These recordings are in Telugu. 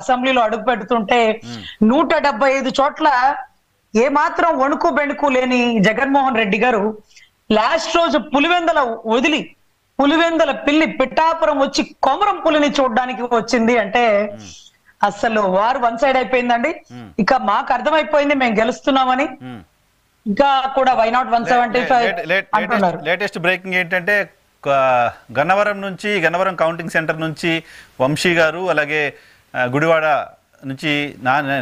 అసెంబ్లీలో అడుగు పెడుతుంటే 175 చోట్ల ఏమాత్రం వణుకు బెణుకు లేని జగన్మోహన్ రెడ్డి గారు లాస్ట్ రోజు పులివెందల వదిలి పులివెందల పిల్లి పిఠాపురం వచ్చి కొమరం పులిని చూడడానికి వచ్చింది అంటే అసలు వారు వన్ సైడ్ అయిపోయిందండి. ఇక మాకు అర్థమైపోయింది మేము గెలుస్తున్నామని. ఇంకా కూడా వై నాట్ 175 అంటున్నారు. లేటెస్ట్ బ్రేకింగ్ ఏంటంటే గన్నవరం కౌంటింగ్ సెంటర్ నుంచి వంశీ గారు అలాగే గుడివాడ నుంచి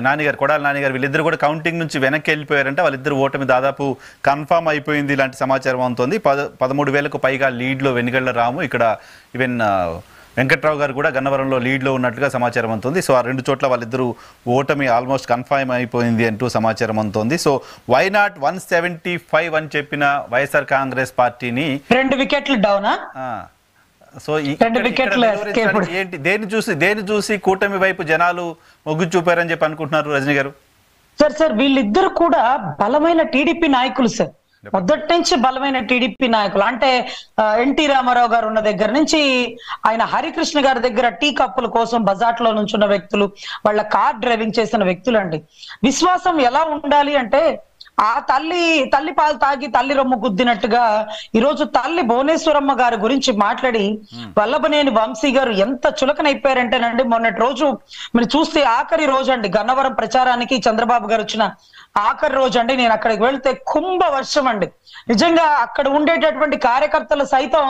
నానిగారు కొడాలి నానిగారు వీళ్ళిద్దరు కూడా కౌంటింగ్ నుంచి వెనక్కి వెళ్ళిపోయారంటే వాళ్ళిద్దరు ఓటమి దాదాపు కన్ఫామ్ అయిపోయింది ఇలాంటి సమాచారం అవుతుంది. 13,000కు పైగా లీడ్లో వెనుగళ్ల రాము, ఇక్కడ ఈవెన్ వెంకట్రావు గారు కూడా గన్నవరంలో లీడ్లో ఉన్నట్లుగా సమాచారం అందుతుంది. సో ఆ 2 చోట్ల వాళ్ళిద్దరూ ఓటమి ఆల్మోస్ట్ కన్ఫర్మ్ అయిపోయింది అంటూ సమాచారం అందుతుంది. సో వై నాట్ 175 అని చెప్పిన వైఎస్ఆర్ కాంగ్రెస్ పార్టీని 2 వికెట్లు డౌనా. సో ఏంటి దేని చూసి కూటమి వైపు జనాలు మొగ్గు చూపారని చెప్పి అనుకుంటున్నారు రజనీ గారు? సార్ వీళ్ళిద్దరు కూడా బలమైన టీడీపీ నాయకులు సార్, మొదటి నుంచి బలమైన టీడీపీ నాయకులు. అంటే ఎన్టీ రామారావు గారు ఉన్న దగ్గర నుంచి ఆయన హరికృష్ణ గారి దగ్గర టీ కప్పుల కోసం బజార్లో నుంచున్న వ్యక్తులు, వాళ్ళ కార్ డ్రైవింగ్ చేసిన వ్యక్తులు అండి. విశ్వాసం ఎలా ఉండాలి అంటే ఆ తల్లి పాలు తాగి తల్లి రొమ్ము గుద్దినట్టుగా ఈరోజు తల్లి భువనేశ్వరమ్మ గారి గురించి మాట్లాడి వల్లభనేని వంశీ గారు ఎంత చులకనైపోయారంటేనండి, మొన్నటి రోజు మీరు చూస్తే ఆఖరి రోజు అండి గన్నవరం ప్రచారానికి చంద్రబాబు గారు వచ్చిన ఆఖరి రోజు అండి, నేను అక్కడికి వెళ్తే కుంభ వర్షం అండి. నిజంగా అక్కడ ఉండేటటువంటి కార్యకర్తలు సైతం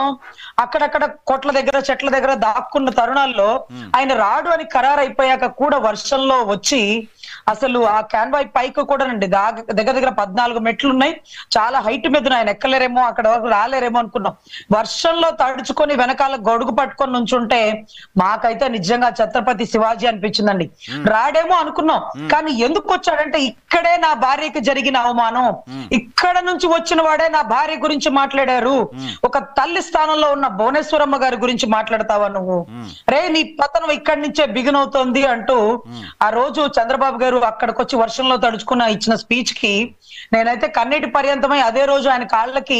అక్కడక్కడ కొట్ల దగ్గర చెట్ల దగ్గర దాక్కున్న తరుణాల్లో ఆయన రాడు అని ఖరారు అయిపోయాక కూడా వర్షంలో వచ్చి అసలు ఆ క్యాన్వాయ్ పైకి కూడా అండి దగ్గర 14 మెట్లు ఉన్నాయి, చాలా హైట్ మీద ఆయన ఎక్కలేరేమో, అక్కడ వరకు రాలేరేమో అనుకున్నాం. వర్షంలో తడుచుకొని వెనకాల గొడుగు పట్టుకొని నుంచుంటే మాకైతే నిజంగా ఛత్రపతి శివాజీ అనిపించిందండి. రాడేమో అనుకున్నాం, కానీ ఎందుకు వచ్చాడంటే ఇక్కడే నా భార్యకి జరిగిన అవమానం, ఇక్కడ నుంచి వచ్చిన వాడే నా భార్య గురించి మాట్లాడారు, ఒక తల్లి స్థానంలో ఉన్న భువనేశ్వరమ్మ గారి గురించి మాట్లాడతావా నువ్వు, రే నీ పతనం ఇక్కడి నుంచే బిగిన్ అవుతోంది అంటూ ఆ రోజు చంద్రబాబు గారు అక్కడికి వచ్చి వర్షంలో తడుచుకున్న ఇచ్చిన స్పీచ్ కి నేనైతే కన్నీటి పర్యంతమై అదే రోజు ఆయన కాళ్ళకి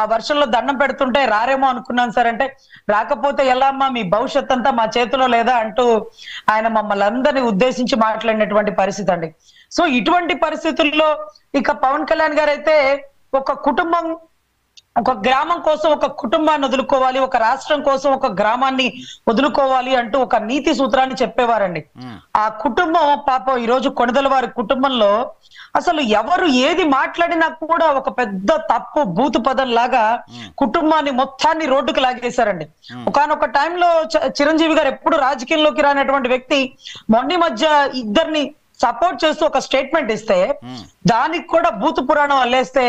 ఆ వర్షంలో దండం పెడుతుంటే రారేమో అనుకున్నాను సార్. అంటే రాకపోతే ఎలా అమ్మా, మీ భవిష్యత్ అంతా మా చేతిలో లేదా అంటూ ఆయన మమ్మల్ని అందరినీ ఉద్దేశించి మాట్లాడినటువంటి పరిస్థితి అండి. సో ఇటువంటి పరిస్థితుల్లో ఇక పవన్ కళ్యాణ్ గారు అయితే ఒక గ్రామం కోసం ఒక కుటుంబాన్ని వదులుకోవాలి, ఒక రాష్ట్రం కోసం ఒక గ్రామాన్ని వదులుకోవాలి అంటూ ఒక నీతి సూత్రాన్ని చెప్పేవారండి. ఆ కుటుంబం పాపం ఈ రోజు కొణిదల వారి కుటుంబంలో అసలు ఎవరు ఏది మాట్లాడినా కూడా ఒక పెద్ద తప్పు బూతు పదం లాగా కుటుంబాన్ని మొత్తాన్ని రోడ్డుకు లాగేశారండి. ఒకానొక టైంలో చిరంజీవి గారు ఎప్పుడు రాజకీయంలోకి రానటువంటి వ్యక్తి మొన్న మధ్య ఇద్దరిని సపోర్ట్ చేస్తూ ఒక స్టేట్మెంట్ ఇస్తే దానికి కూడా బూతు పురాణం అల్లేస్తే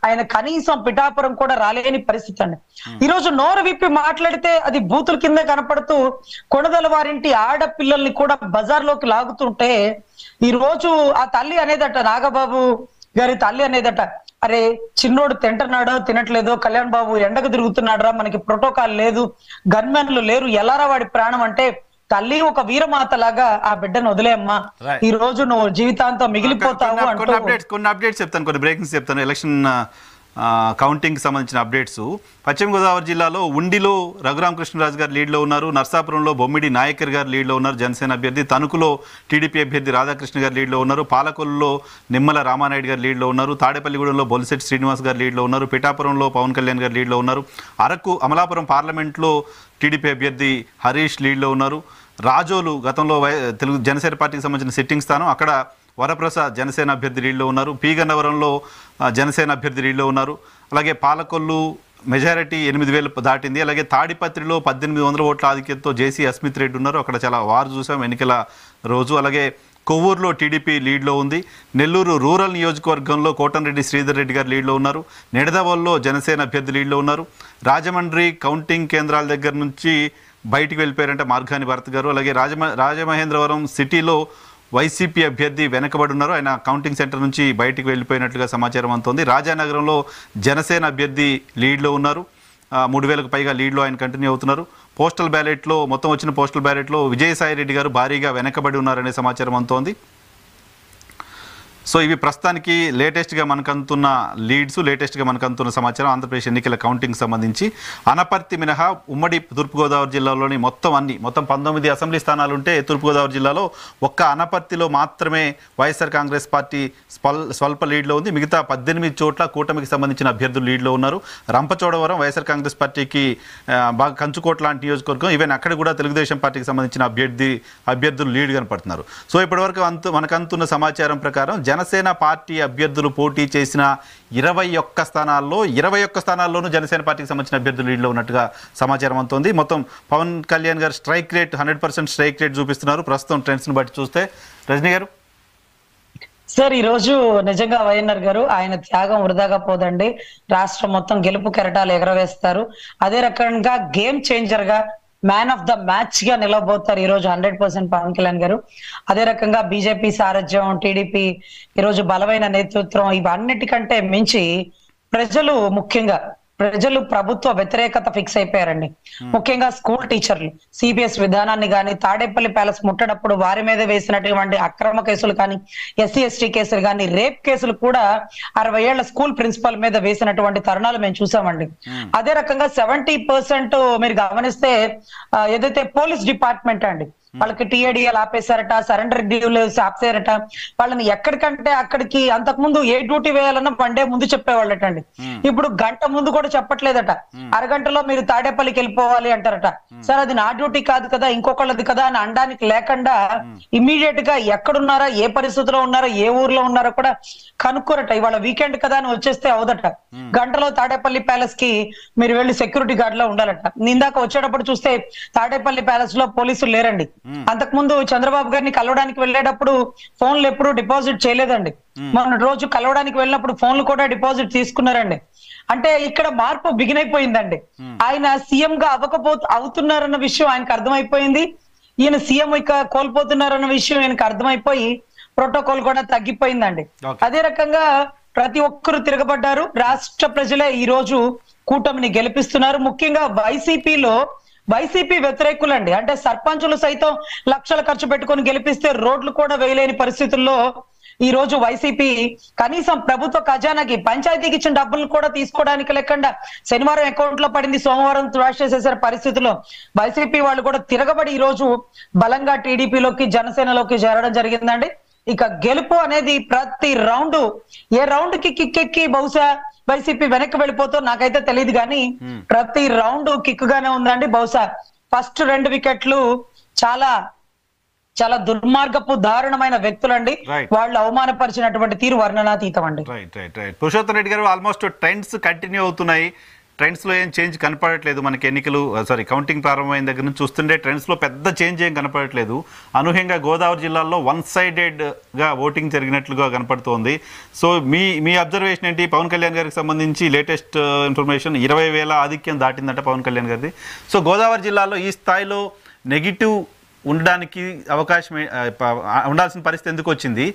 ఆయన కనీసం పిఠాపురం కూడా రాలేని పరిస్థితి అండి. ఈ రోజు నోరు విప్పి మాట్లాడితే అది బూతుల కిందే కనపడుతూ కొణదల వారింటి ఆడపిల్లల్ని కూడా బజార్లోకి లాగుతుంటే ఈ రోజు ఆ తల్లి అనేదట, నాగబాబు గారి తల్లి అనేదట, అరే చిన్నోడు తింటున్నాడో తినట్లేదో, కళ్యాణ్ బాబు ఎండకు తిరుగుతున్నాడరా, మనకి ప్రోటోకాల్ లేదు, గన్మెన్లు లేరు, ఎలారా వాడి ప్రాణం అంటే తల్లి ఒక వీరమాత లాగా ఆ బిడ్డను వదిలేమ్మా, ఈ రోజు నువ్వు జీవితాంతం మిగిలిపోతావు అంటూ కొన్ని అప్డేట్స్ చెప్తాను, కొన్ని బ్రేకింగ్స్ చెప్తాను. ఎలక్షన్ కౌంటింగ్ సంబంధించిన అప్డేట్స్. పశ్చిమ గోదావరి జిల్లాలో ఉండిలో రఘురామకృష్ణరాజు గారు లీడ్లో ఉన్నారు, నర్సాపురంలో బొమ్మిడి నాయకర్ గారు లీడ్లో ఉన్నారు జనసేన అభ్యర్థి, తణుకులో టీడీపీ అభ్యర్థి రాధాకృష్ణ గారు లీడ్లో ఉన్నారు, పాలకొల్లులో నిమ్మల రామానాయుడు గారు లీడ్లో ఉన్నారు, తాడేపల్లిగూడెంలో బొలిశెట్టి శ్రీనివాస్ గారు లీడ్లో ఉన్నారు, పిఠాపురంలో పవన్ కళ్యాణ్ గారు లీడ్లో ఉన్నారు, అరకు అమలాపురం పార్లమెంట్లో టీడీపీ అభ్యర్థి హరీష్ లీడ్లో ఉన్నారు, రాజోలు గతంలో తెలుగు జనసేన పార్టీకి సంబంధించిన సిట్టింగ్ స్థానం, అక్కడ వరప్రసాద్ జనసేన అభ్యర్థి లీడ్లో ఉన్నారు, పి గన్నవరంలో జనసేన అభ్యర్థి లీడ్లో ఉన్నారు, అలాగే పాలకొల్లు మెజారిటీ 8,000 దాటింది, అలాగే తాడిపత్రిలో 1,800 ఓట్ల ఆధిక్యతతో జేసీ అస్మిత్ రెడ్డి ఉన్నారు, అక్కడ చాలా వారు చూసాం ఎన్నికల రోజు, అలాగే కొవ్వూరులో టీడీపీ లీడ్లో ఉంది, నెల్లూరు రూరల్ నియోజకవర్గంలో కోటంరెడ్డి శ్రీధర్ రెడ్డి గారు లీడ్లో ఉన్నారు, నిడదవోల్లో జనసేన అభ్యర్థి లీడ్లో ఉన్నారు, రాజమండ్రి కౌంటింగ్ కేంద్రాల దగ్గర నుంచి బయటికి వెళ్ళిపోయారంటే మార్గాని భరత్ గారు, అలాగే రాజమహేంద్రవరం సిటీలో వైసీపీ అభ్యర్థి వెనకబడి ఉన్నారు, ఆయన కౌంటింగ్ సెంటర్ నుంచి బయటికి వెళ్ళిపోయినట్లుగా సమాచారం అందుతోంది, రాజానగరంలో జనసేన అభ్యర్థి లీడ్లో ఉన్నారు, 3,000కు పైగా లీడ్లో ఆయన కంటిన్యూ అవుతున్నారు, పోస్టల్ బ్యాలెట్లో మొత్తం వచ్చిన పోస్టల్ బ్యాలెట్లో విజయసాయి రెడ్డి గారు భారీగా వెనకబడి ఉన్నారనే సమాచారం అందుతోంది. సో ఇవి ప్రస్తుతానికి లేటెస్ట్గా మనకు అందుతున్న లీడ్స్, లేటెస్ట్గా మనకు అందుతున్న సమాచారం. ఆంధ్రప్రదేశ్ ఎన్నికల కౌంటింగ్ సంబంధించి అనపర్తి మినహా ఉమ్మడి తూర్పుగోదావరి జిల్లాలోని మొత్తం 19 అసెంబ్లీ స్థానాలు ఉంటే తూర్పుగోదావరి జిల్లాలో ఒక్క అనపర్తిలో మాత్రమే వైఎస్ఆర్ కాంగ్రెస్ పార్టీ స్వల్ప లీడ్లో ఉంది. మిగతా 18 చోట్ల కూటమికి సంబంధించిన అభ్యర్థులు లీడ్లో ఉన్నారు. రంపచోడవరం వైఎస్ఆర్ కాంగ్రెస్ పార్టీకి బాగా కంచుకోట లాంటి నియోజకవర్గం. ఈవెన్ అక్కడ కూడా తెలుగుదేశం పార్టీకి సంబంధించిన అభ్యర్థులు లీడ్ కనపడుతున్నారు. సో ఇప్పటివరకు మనకు అందుతున్న సమాచారం ప్రకారం జనసేన పార్టీ అభ్యర్థులు పోటీ చేసిన 21 స్థానాల్లోనూ జనసేన పార్టీకి సంబంధించిన అభ్యర్థులు లీడ్లో ఉన్నట్టుగా సమాచారం అందుతోంది. మొత్తం పవన్ కళ్యాణ్ గారు స్ట్రైక్ రేట్ 100% స్ట్రైక్ రేట్ చూపిస్తున్నారు ప్రస్తుతం ట్రెండ్స్ని బట్టి చూస్తే. రజనీ గారు సార్, ఈ రోజు నిజంగా వైఎన్ఆర్ గారు ఆయన త్యాగం వృధాగా పోదండి. రాష్ట్రం మొత్తం గెలుపు కెరటాలు ఎగరవేస్తారు. అదే రకంగా గేమ్ చేంజర్ గా, మ్యాన్ ఆఫ్ ద మ్యాచ్ గా నిలవబోతారు ఈ రోజు 100% పవన్ కళ్యాణ్ గారు. అదే రకంగా బీజేపీ సారథ్యం, టీడీపీ ఈ రోజు బలమైన నేతృత్వం, ఇవన్నిటికంటే మించి ప్రజలు ప్రభుత్వ వ్యతిరేకత ఫిక్స్ అయిపోయారండి. ముఖ్యంగా స్కూల్ టీచర్లు సిబిఎస్ విధానాన్ని కానీ, తాడేపల్లి ప్యాలెస్ ముట్టడప్పుడు వారి మీద వేసినటువంటి అక్రమ కేసులు కానీ, ఎస్సీ ఎస్టీ కేసులు కానీ, రేప్ కేసులు కూడా 60 ఏళ్ల స్కూల్ ప్రిన్సిపల్ మీద వేసినటువంటి తరుణాలు మేము చూసామండి. అదే రకంగా 70% మీరు గమనిస్తే ఏదైతే పోలీస్ డిపార్ట్మెంట్ అండి, వాళ్ళకి టీఏడిఎల్ ఆపేశారట, సరెండర్ లీవ్స్ ఆపేశారట. వాళ్ళని ఎక్కడికంటే అక్కడికి అంతకుముందు ఏ డ్యూటీ వేయాలన్నా 1 డే ముందు చెప్పేవాళ్ళటండి. ఇప్పుడు గంట ముందు కూడా చెప్పట్లేదట. అరగంటలో మీరు తాడేపల్లికి వెళ్ళిపోవాలి అంటారట. సార్, అది నా డ్యూటీ కాదు కదా, ఇంకొకళ్ళది కదా అని అనడానికి లేకుండా ఇమ్మీడియట్ గా ఎక్కడున్నారా, ఏ పరిస్థితిలో ఉన్నారో, ఏ ఊర్లో ఉన్నారో కూడా కనుక్కోరట. ఇవాళ వీకెండ్ కదా అని వచ్చేస్తే అవదట. గంటలో తాడేపల్లి ప్యాలెస్ కి మీరు వెళ్ళి సెక్యూరిటీ గార్డ్ లో ఉండాలట. ఇందాక వచ్చేటప్పుడు చూస్తే తాడేపల్లి ప్యాలెస్ లో పోలీసులు లేరండి. అంతకుముందు చంద్రబాబు గారిని కలవడానికి వెళ్ళేటప్పుడు ఫోన్లు ఎప్పుడు డిపాజిట్ చేయలేదండి. మొన్న రోజు కలవడానికి వెళ్ళినప్పుడు ఫోన్లు కూడా డిపాజిట్ తీసుకున్నారండి. అంటే ఇక్కడ మార్పు బిగినైపోయిందండి. ఆయన సీఎం గా అవుతున్నారన్న విషయం ఆయనకు అర్థమైపోయింది. ఈయన సీఎం ఇక కోల్పోతున్నారన్న విషయం ఆయనకు అర్థమైపోయి ప్రోటోకాల్ కూడా తగ్గిపోయిందండి. అదే రకంగా ప్రతి ఒక్కరు తిరగబడ్డారు. రాష్ట్ర ప్రజలే ఈ రోజు కూటమిని గెలిపిస్తున్నారు. ముఖ్యంగా వైసీపీ వ్యతిరేకులండి. అంటే సర్పంచులు సైతం లక్షలు ఖర్చు పెట్టుకొని గెలిపిస్తే రోడ్లు కూడా వేయలేని పరిస్థితుల్లో ఈ రోజు వైసీపీ కనీసం ప్రభుత్వ ఖజానాకి, పంచాయతీకి ఇచ్చిన డబ్బులు కూడా తీసుకోవడానికి లేకుండా శనివారం అకౌంట్ లో పడింది, సోమవారం ట్రాష్ చేసేసారు పరిస్థితుల్లో వైసీపీ వాళ్ళు కూడా తిరగబడి ఈ రోజు బలంగా టీడీపీలోకి, జనసేనలోకి చేరడం జరిగిందండి. ఇక గెలుపు అనేది ప్రతి రౌండ్, ఏ రౌండ్ కి కిక్కెక్కి బహుశా వైసీపీ వెనక్కి వెళ్ళిపోతో నాకైతే తెలియదు, కానీ ప్రతి రౌండ్ కిక్ గానే ఉందండి. బహుశా ఫస్ట్ 2 వికెట్లు చాలా చాలా దుర్మార్గపు దారుణమైన వ్యక్తులండి. వాళ్ళు అవమానపరిచినటువంటి తీరు వర్ణనాతీతం అండి. పురుషోత్తం రెడ్డి గారు, ఆల్మోస్ట్ ట్రెండ్స్ కంటిన్యూ అవుతున్నాయి. ట్రెండ్స్లో ఏం చేంజ్ కనపడట్లేదు. మనకి కౌంటింగ్ ప్రారంభమైన దగ్గర నుంచి చూస్తుంటే ట్రెండ్స్లో పెద్ద చేంజ్ ఏం కనపడట్లేదు. అనూహ్యంగా గోదావరి జిల్లాలో 1-sidedగా ఓటింగ్ జరిగినట్లుగా కనపడుతోంది. సో మీ అబ్జర్వేషన్ ఏంటి? పవన్ కళ్యాణ్ గారికి సంబంధించి లేటెస్ట్ ఇన్ఫర్మేషన్ 20,000 ఆధిక్యం దాటిందట పవన్ కళ్యాణ్ గారిది. సో గోదావరి జిల్లాలో ఈ స్థాయిలో నెగిటివ్ ఉండడానికి ఉండాల్సిన పరిస్థితి ఎందుకు వచ్చింది?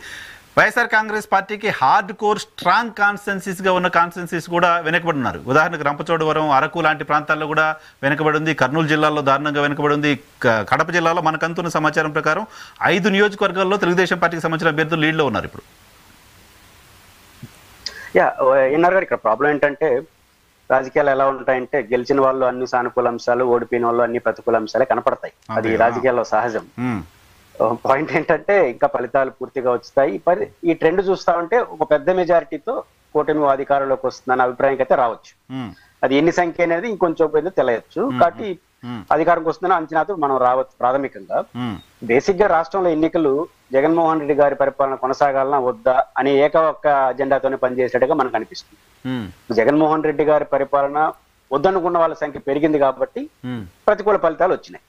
వైఎస్ఆర్ కాంగ్రెస్ పార్టీకి హార్డ్ కోర్ స్ట్రాంగ్ కాన్స్టెన్సీస్గా ఉన్న కాన్స్టెన్సీస్ కూడా వెనకబడి ఉన్నారు. ఉదాహరణకు రంపచోడవరం, అరకు లాంటి ప్రాంతాల్లో కూడా వెనకబడి ఉంది. కర్నూలు జిల్లాలో దారుణంగా వెనకబడి ఉంది. కడప జిల్లాలో మనకంతున్న సమాచారం ప్రకారం 5 నియోజకవర్గాల్లో తెలుగుదేశం పార్టీకి సంబంధించిన అభ్యర్థులు లీడ్లో ఉన్నారు ఇప్పుడు. ఎన్ఆర్ గారు, ఇక్కడ ప్రాబ్లం ఏంటంటే రాజకీయాలు ఎలా ఉంటాయంటే గెలిచిన వాళ్ళు అన్ని సానుకూల అంశాలు, ఓడిపోయిన వాళ్ళు అన్ని ప్రతికూల అంశాలే కనపడతాయి. అది రాజకీయాల్లో సహజం. పాయింట్ ఏంటంటే ఇంకా ఫలితాలు పూర్తిగా వస్తాయి. ఈ ట్రెండ్ చూస్తా ఉంటే ఒక పెద్ద మెజారిటీతో కూటమి అధికారంలోకి వస్తుందన్న అభిప్రాయం అయితే రావచ్చు. అది ఎన్ని సంఖ్య అనేది ఇంకొంచెం పోయిందో తెలియచ్చు. కాబట్టి అధికారంకి వస్తుందని అంచనాతో మనం రావచ్చు. ప్రాథమికంగా బేసిక్ గా రాష్ట్రంలో ఎన్నికలు జగన్మోహన్ రెడ్డి గారి పరిపాలన కొనసాగాలన్నా వద్దా అనే ఒక్క అజెండాతోనే పనిచేసేట్టుగా మనకు అనిపిస్తుంది. జగన్మోహన్ రెడ్డి గారి పరిపాలన వద్దనుకున్న వాళ్ళ సంఖ్య పెరిగింది కాబట్టి ప్రతికూల ఫలితాలు వచ్చినాయి.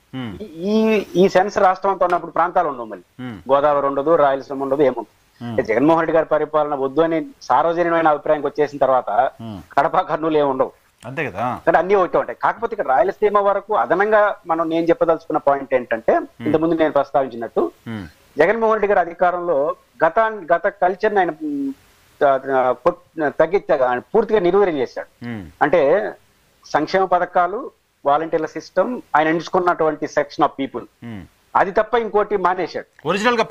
ఈ సెన్స్ రాష్ట్రం అంతా ఉన్నప్పుడు ప్రాంతాలు ఉండవు, మళ్ళీ గోదావరి ఉండదు, రాయలసీమ ఉండదు, ఏముండదు. జగన్మోహన్ రెడ్డి గారి పరిపాలన వద్దు అని సార్వజనీయమైన అభిప్రాయంకి వచ్చేసిన తర్వాత కడప, కర్నూలు ఏముండవు, అంతే కదా. కానీ అన్ని ఒకటే ఉంటాయి. కాకపోతే ఇక్కడ రాయలసీమ వరకు అదనంగా నేను చెప్పదలుచుకున్న పాయింట్ ఏంటంటే, ఇంతకుముందు నేను ప్రస్తావించినట్టు జగన్మోహన్ రెడ్డి గారి అధికారంలో గత కల్చర్ ఆయన పూర్తిగా నిర్వీర్యం చేశాడు. అంటే సంక్షేమ పథకాలు, వాలంటీర్ల సిస్టమ్, ఆయన ఎంచుకున్నటువంటి సెక్షన్ ఆఫ్ పీపుల్, అది తప్ప ఇంకోటి మానేశాడు. ఒరిజినల్ గా